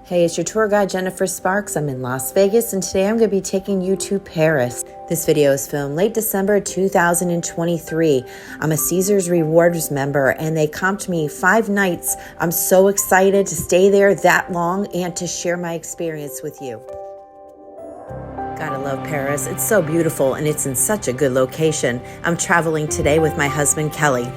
Hey, it's your tour guide, Jennifer Sparks. I'm in Las Vegas, and today I'm going to be taking you to Paris. This video is filmed late December 2023. I'm a Caesars Rewards member, and they comped me 5 nights. I'm so excited to stay there that long and to share my experience with you. Gotta love Paris. It's so beautiful, and it's in such a good location. I'm traveling today with my husband, Kelly.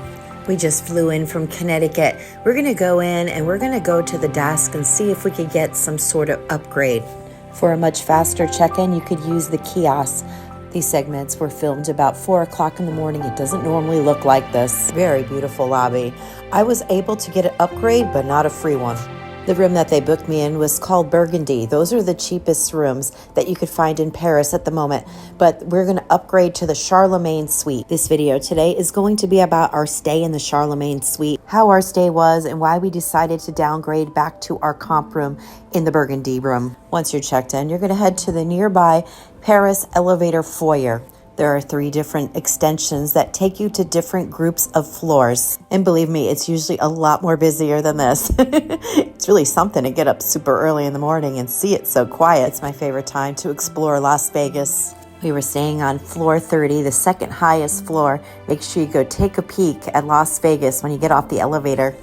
We just flew in from Connecticut. We're gonna go in and we're gonna go to the desk and see if we could get some sort of upgrade. For a much faster check-in, you could use the kiosk. These segments were filmed about 4 o'clock in the morning. It doesn't normally look like this. Very beautiful lobby. I was able to get an upgrade, but not a free one. The room that they booked me in was called Burgundy. Those are the cheapest rooms that you could find in Paris at the moment, but we're going to upgrade to the Charlemagne Suite. This video today is going to be about our stay in the Charlemagne Suite, how our stay was, and why we decided to downgrade back to our comp room in the Burgundy room. Once you're checked in, you're going to head to the nearby Paris elevator foyer. There are 3 different extensions that take you to different groups of floors. And believe me, it's usually a lot more busier than this. It's really something to get up super early in the morning and see it so quiet. It's my favorite time to explore Las Vegas. We were staying on floor 30, the second highest floor. Make sure you go take a peek at Las Vegas when you get off the elevator.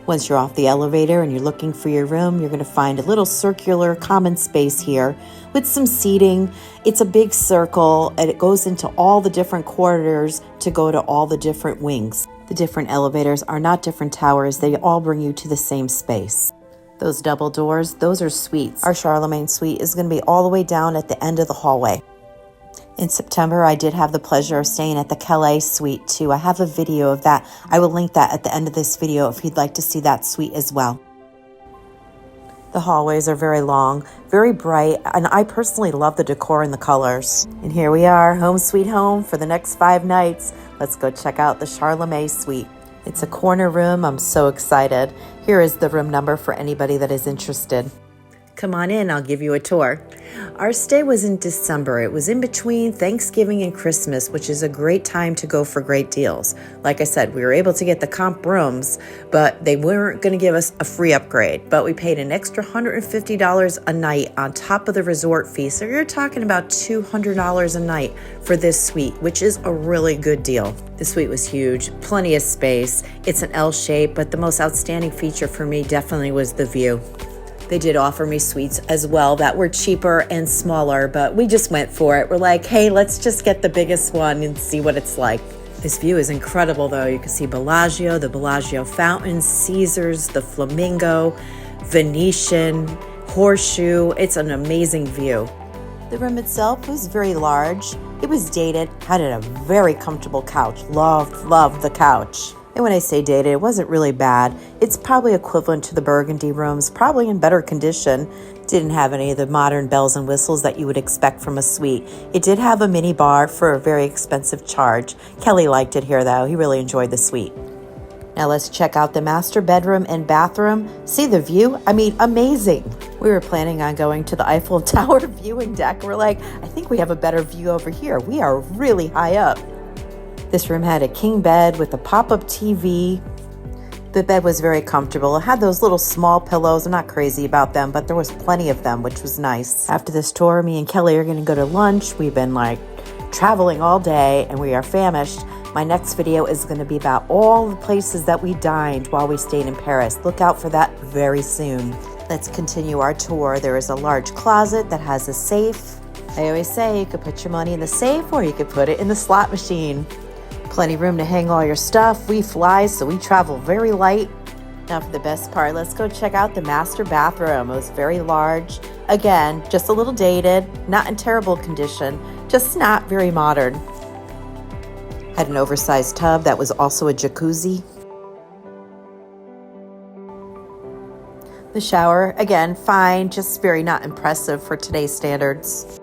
Once you're off the elevator and you're looking for your room, you're going to find a little circular common space here with some seating. It's a big circle and it goes into all the different corridors to go to all the different wings. The different elevators are not different towers. They all bring you to the same space. Those double doors, those are suites. Our Charlemagne Suite is going to be all the way down at the end of the hallway. In September, I did have the pleasure of staying at the Kelli suite too. I have a video of that. I will link that at the end of this video if you'd like to see that suite as well. The hallways are very long, very bright, and I personally love the decor and the colors. And here we are, home sweet home for the next 5 nights. Let's go check out the Charlemagne Suite. It's a corner room. I'm so excited. Here is the room number for anybody that is interested. Come on in, I'll give you a tour. Our stay was in December. It was in between Thanksgiving and Christmas, which is a great time to go for great deals. Like I said, we were able to get the comp rooms, but they weren't going to give us a free upgrade. But we paid an extra $150 a night on top of the resort fee. So you're talking about $200 a night for this suite, which is a really good deal. The suite was huge, plenty of space. It's an L shape, but the most outstanding feature for me definitely was the view. They did offer me suites as well that were cheaper and smaller, but we just went for it. We're like, hey, let's just get the biggest one and see what it's like. This view is incredible though. You can see Bellagio, the Bellagio Fountains, Caesars, the Flamingo, Venetian, Horseshoe. It's an amazing view. The room itself was very large. It was dated, had a very comfortable couch. Loved the couch. And when I say dated, it wasn't really bad. It's probably equivalent to the Burgundy rooms, probably in better condition. Didn't have any of the modern bells and whistles that you would expect from a suite. It did have a mini bar for a very expensive charge. Kelly liked it here though. He really enjoyed the suite. Now let's check out the master bedroom and bathroom. See the view? I mean, amazing. We were planning on going to the Eiffel Tower viewing deck. We're like, I think we have a better view over here. We are really high up. This room had a king bed with a pop-up TV. The bed was very comfortable. It had those little small pillows. I'm not crazy about them, but there was plenty of them, which was nice. After this tour, me and Kelly are going to go to lunch. We've been traveling all day and we are famished. My next video is going to be about all the places that we dined while we stayed in Paris. Look out for that very soon. Let's continue our tour. There is a large closet that has a safe. I always say you could put your money in the safe or you could put it in the slot machine. Plenty of room to hang all your stuff. We fly, so we travel very light. Now for the best part, let's go check out the master bathroom. It was very large. Again, just a little dated, not in terrible condition, just not very modern. Had an oversized tub that was also a jacuzzi. The shower, again, fine, just very not impressive for today's standards.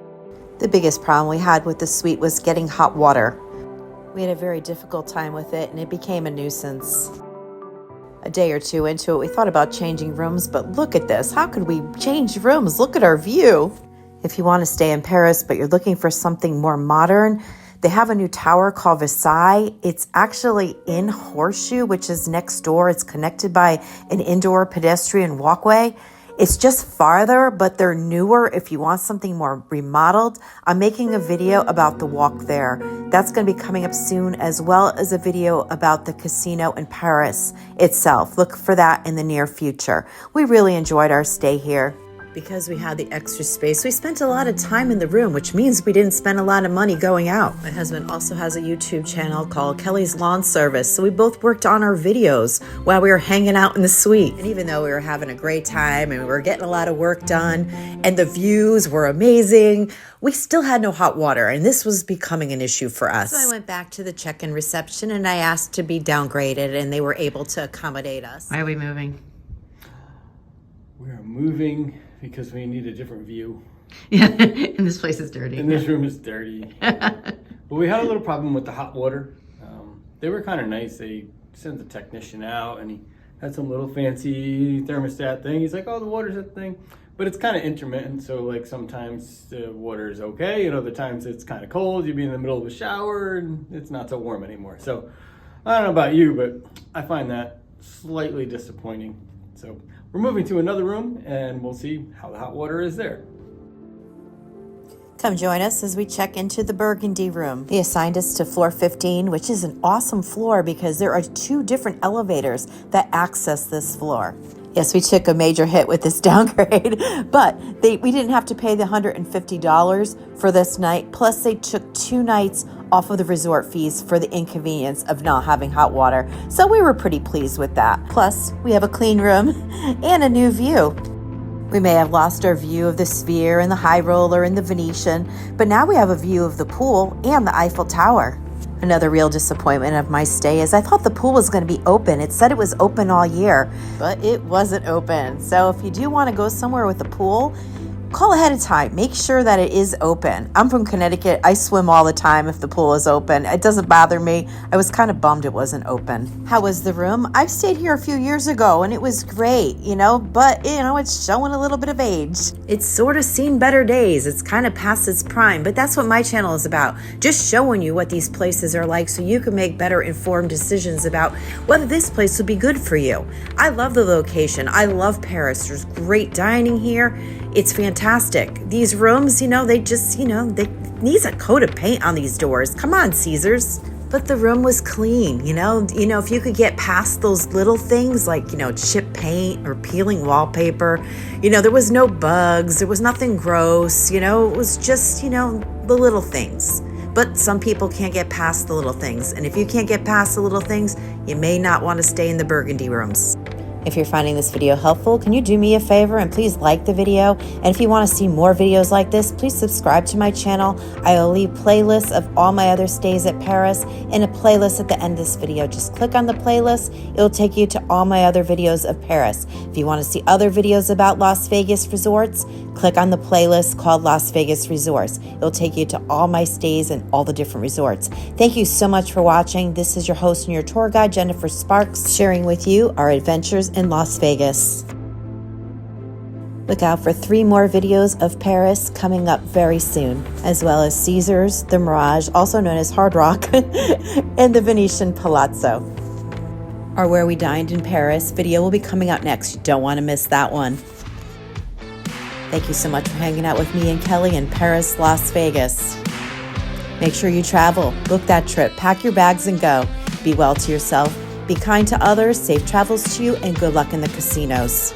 The biggest problem we had with the suite was getting hot water. We had a very difficult time with it, and it became a nuisance. A day or 2 into it, we thought about changing rooms, but look at this. How could we change rooms? Look at our view. If you want to stay in Paris, but you're looking for something more modern, they have a new tower called Versailles. It's actually in Horseshoe, which is next door. It's connected by an indoor pedestrian walkway. It's just farther, but they're newer. If you want something more remodeled, I'm making a video about the walk there. That's going to be coming up soon, as well as a video about the casino in Paris itself. Look for that in the near future. We really enjoyed our stay here. Because we had the extra space, we spent a lot of time in the room, which means we didn't spend a lot of money going out. My husband also has a YouTube channel called Kelli's Lawn Service, so we both worked on our videos while we were hanging out in the suite. And even though we were having a great time and we were getting a lot of work done and the views were amazing, we still had no hot water, and this was becoming an issue for us. So I went back to the check-in reception and I asked to be downgraded, and they were able to accommodate us. Why are we moving? We're moving because we need a different view. Yeah, and this place is dirty. And this room is dirty. But we had a little problem with the hot water. They were kind of nice. They sent the technician out and he had some little fancy thermostat thing. He's like, oh, the water's that thing. But it's kind of intermittent. So like sometimes the water is okay and other times it's kind of cold. You'd be in the middle of a shower and it's not so warm anymore. So I don't know about you, but I find that slightly disappointing. So we're moving to another room and we'll see how the hot water is there. Come join us as we check into the Burgundy room. He assigned us to floor 15, which is an awesome floor because there are 2 different elevators that access this floor. Yes, we took a major hit with this downgrade, but we didn't have to pay the $150 for this night. Plus, they took 2 nights off of the resort fees for the inconvenience of not having hot water. So we were pretty pleased with that. Plus, we have a clean room and a new view. We may have lost our view of the Sphere and the High Roller and the Venetian, but now we have a view of the pool and the Eiffel Tower. Another real disappointment of my stay is I thought the pool was going to be open. It said it was open all year, but it wasn't open. So if you do want to go somewhere with a pool, call ahead of time. Make sure that it is open. I'm from Connecticut. I swim all the time if the pool is open. It doesn't bother me. I was kind of bummed it wasn't open. How was the room? I've stayed here a few years ago and it was great, but it's showing a little bit of age. It's sort of seen better days. It's kind of past its prime, but that's what my channel is about. Just showing you what these places are like so you can make better informed decisions about whether this place would be good for you. I love the location. I love Paris. There's great dining here. It's fantastic. These rooms, they just, they needs a coat of paint on these doors. Come on, Caesars. But the room was clean, if you could get past those little things like, chip paint or peeling wallpaper, there was no bugs, there was nothing gross, it was just, the little things. But some people can't get past the little things. And if you can't get past the little things, you may not want to stay in the Burgundy rooms. If you're finding this video helpful, can you do me a favor and please like the video? And if you want to see more videos like this, please subscribe to my channel. I will leave playlists of all my other stays at Paris in a playlist at the end of this video. Just click on the playlist. It'll take you to all my other videos of Paris. If you want to see other videos about Las Vegas resorts, click on the playlist called Las Vegas Resorts. It'll take you to all my stays and all the different resorts. Thank you so much for watching. This is your host and your tour guide, Jennifer Sparks, sharing with you our adventures in Las Vegas. Look out for 3 more videos of Paris coming up very soon, as well as Caesars, the Mirage, also known as Hard Rock, and the Venetian Palazzo. Or Where We Dined in Paris video will be coming out next. You don't want to miss that one. Thank you so much for hanging out with me and Kelli in Paris, Las Vegas. Make sure you travel, book that trip, pack your bags and go. Be well to yourself. Be kind to others, safe travels to you, and good luck in the casinos.